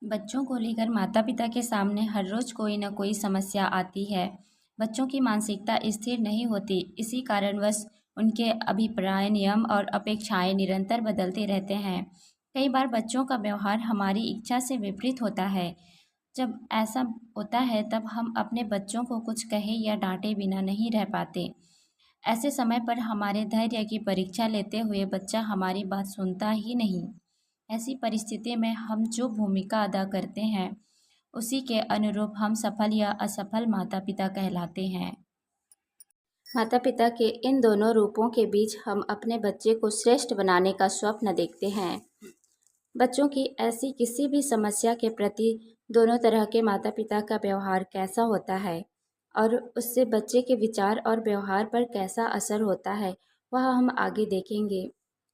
बच्चों को लेकर माता-पिता के सामने हर रोज़ कोई न कोई समस्या आती है। बच्चों की मानसिकता स्थिर नहीं होती, इसी कारणवश उनके अभिप्राय, नियम और अपेक्षाएं निरंतर बदलते रहते हैं। कई बार बच्चों का व्यवहार हमारी इच्छा से विपरीत होता है। जब ऐसा होता है तब हम अपने बच्चों को कुछ कहे या डांटे बिना नहीं रह पाते। ऐसे समय पर हमारे धैर्य की परीक्षा लेते हुए बच्चा हमारी बात सुनता ही नहीं। ऐसी परिस्थिति में हम जो भूमिका अदा करते हैं, उसी के अनुरूप हम सफल या असफल माता-पिता कहलाते हैं। माता-पिता के इन दोनों रूपों के बीच हम अपने बच्चे को श्रेष्ठ बनाने का स्वप्न देखते हैं। बच्चों की ऐसी किसी भी समस्या के प्रति दोनों तरह के माता-पिता का व्यवहार कैसा होता है और उससे बच्चे के विचार और व्यवहार पर कैसा असर होता है, वह हम आगे देखेंगे।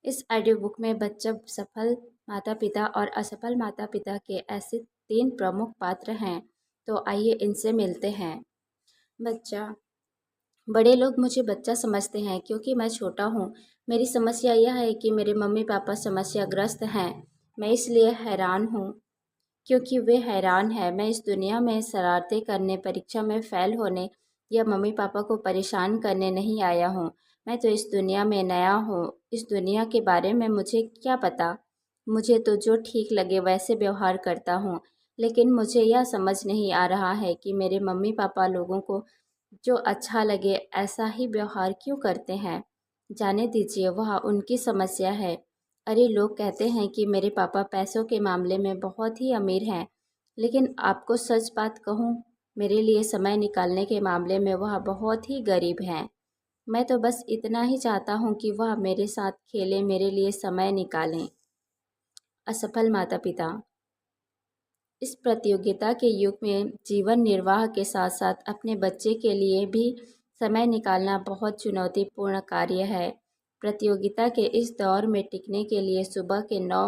इस ऑडियो बुक में बच्चा सफल माता-पिता और असफल माता-पिता के ऐसे 3 प्रमुख पात्र हैं, तो आइए इनसे मिलते हैं। बच्चा। बड़े लोग मुझे बच्चा समझते हैं क्योंकि मैं छोटा हूँ। मेरी समस्या यह है कि मेरे मम्मी-पापा समस्याग्रस्त हैं। मैं इसलिए हैरान हूँ क्योंकि वे हैरान हैं। मैं इस दुनिया में शरारतें करने, परीक्षा में फ़ेल होने या मम्मी-पापा को परेशान करने नहीं आया हूँ। मैं तो इस दुनिया में नया हूँ। इस दुनिया के बारे में मुझे क्या पता? मुझे तो जो ठीक लगे वैसे व्यवहार करता हूँ। लेकिन मुझे यह समझ नहीं आ रहा है कि मेरे मम्मी-पापा लोगों को जो अच्छा लगे ऐसा ही व्यवहार क्यों करते हैं। जाने दीजिए, वह उनकी समस्या है। अरे, लोग कहते हैं कि मेरे पापा पैसों के मामले में बहुत ही अमीर हैं, लेकिन आपको सच बात कहूँ, मेरे लिए समय निकालने के मामले में वह बहुत ही गरीब हैं। मैं तो बस इतना ही चाहता हूँ कि वह मेरे साथ खेलें, मेरे लिए समय निकालें। असफल माता-पिता। इस प्रतियोगिता के युग में जीवन निर्वाह के साथ साथ अपने बच्चे के लिए भी समय निकालना बहुत चुनौतीपूर्ण कार्य है। प्रतियोगिता के इस दौर में टिकने के लिए सुबह के 9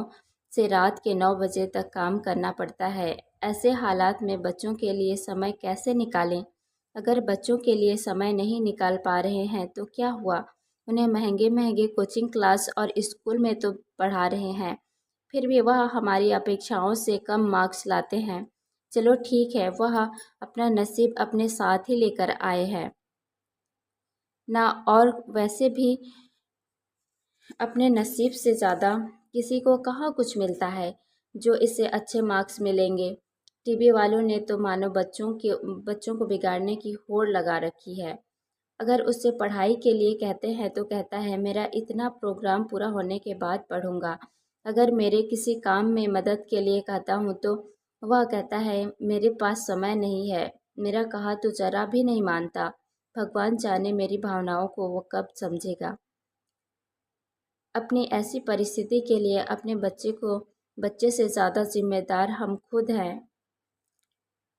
से रात के 9 बजे तक काम करना पड़ता है। ऐसे हालात में बच्चों के लिए समय कैसे निकालें? अगर बच्चों के लिए समय नहीं निकाल पा रहे हैं तो क्या हुआ? उन्हें महंगे-महंगे कोचिंग क्लास और स्कूल में तो पढ़ा रहे हैं, फिर भी वह हमारी अपेक्षाओं से कम मार्क्स लाते हैं। चलो ठीक है, वह अपना नसीब अपने साथ ही लेकर आए हैं ना, और वैसे भी अपने नसीब से ज़्यादा किसी को कहाँ कुछ मिलता है जो इससे अच्छे मार्क्स मिलेंगे। टीवी वालों ने तो मानो बच्चों को बिगाड़ने की होड़ लगा रखी है। अगर उससे पढ़ाई के लिए कहते हैं तो कहता है मेरा इतना प्रोग्राम पूरा होने के बाद पढ़ूंगा। अगर मेरे किसी काम में मदद के लिए कहता हूँ तो वह कहता है मेरे पास समय नहीं है। मेरा कहा तो जरा भी नहीं मानता। भगवान जाने मेरी भावनाओं को वो कब समझेगा। अपनी ऐसी परिस्थिति के लिए अपने बच्चे से ज़्यादा जिम्मेदार हम खुद हैं।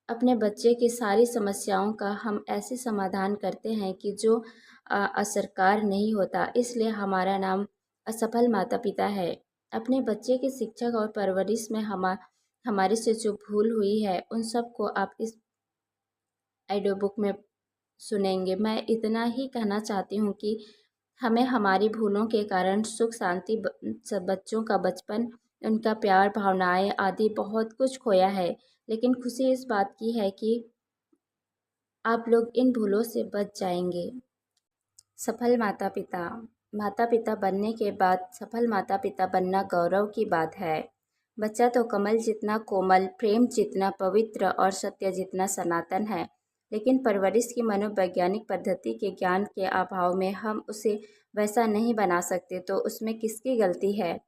अपने बच्चे की सारी समस्याओं का हम ऐसे समाधान करते हैं कि जो असरकार नहीं होता, इसलिए हमारा नाम असफल माता-पिता है। अपने बच्चे की शिक्षा और परवरिश में हमारे से जो भूल हुई है, उन सब को आप इस ऑडियो बुक में सुनेंगे। मैं इतना ही कहना चाहती हूँ कि हमें हमारी भूलों के कारण सुख शांति सब बच्चों का बचपन, उनका प्यार, भावनाएं आदि बहुत कुछ खोया है। लेकिन खुशी इस बात की है कि आप लोग इन भूलों से बच जाएंगे। सफल माता पिता। माता पिता बनने के बाद सफल माता पिता बनना गौरव की बात है। बच्चा तो कमल जितना कोमल, प्रेम जितना पवित्र और सत्य जितना सनातन है, लेकिन परवरिश की मनोवैज्ञानिक पद्धति के ज्ञान के अभाव में हम उसे वैसा नहीं बना सकते, तो उसमें किसकी गलती है?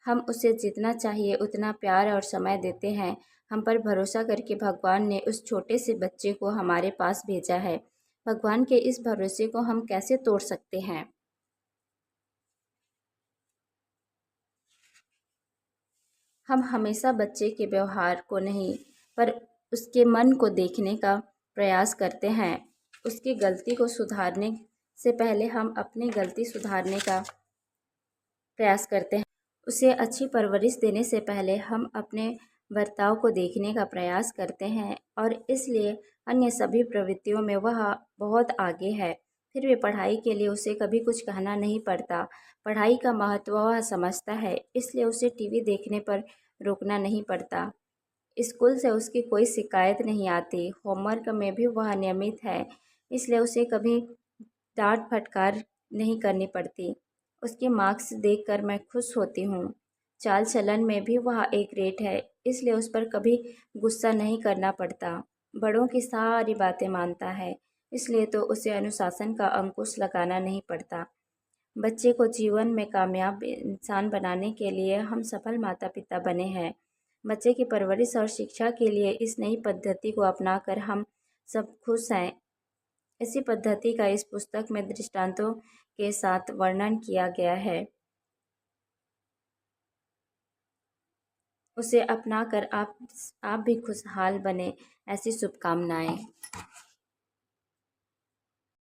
हम उसे जितना चाहिए उतना प्यार और समय देते हैं। हम पर भरोसा करके भगवान ने उस छोटे से बच्चे को हमारे पास भेजा है। भगवान के इस भरोसे को हम कैसे तोड़ सकते हैं? हम हमेशा बच्चे के व्यवहार को नहीं, पर उसके मन को देखने का प्रयास करते हैं। उसकी गलती को सुधारने से पहले हम अपनी गलती सुधारने का प्रयास करते हैं। उसे अच्छी परवरिश देने से पहले हम अपने बर्ताव को देखने का प्रयास करते हैं, और इसलिए अन्य सभी प्रवृत्तियों में वह बहुत आगे है। फिर भी पढ़ाई के लिए उसे कभी कुछ कहना नहीं पड़ता। पढ़ाई का महत्व वह समझता है, इसलिए उसे टीवी देखने पर रोकना नहीं पड़ता। स्कूल से उसकी कोई शिकायत नहीं आती, होमवर्क में भी वह नियमित है, इसलिए उसे कभी डांट फटकार नहीं करनी पड़ती। उसके मार्क्स देखकर मैं खुश होती हूँ। चाल चलन में भी वह एक रेट है, इसलिए उस पर कभी गुस्सा नहीं करना पड़ता। बड़ों की सारी बातें मानता है, इसलिए तो उसे अनुशासन का अंकुश लगाना नहीं पड़ता। बच्चे को जीवन में कामयाब इंसान बनाने के लिए हम सफल माता पिता बने हैं। बच्चे की परवरिश और शिक्षा के लिए इस नई पद्धति को अपनाकर हम सब खुश हैं। इसी पद्धति का इस पुस्तक में दृष्टांतों के साथ वर्णन किया गया है। उसे अपनाकर आप भी खुशहाल बने, ऐसी शुभकामनाएं।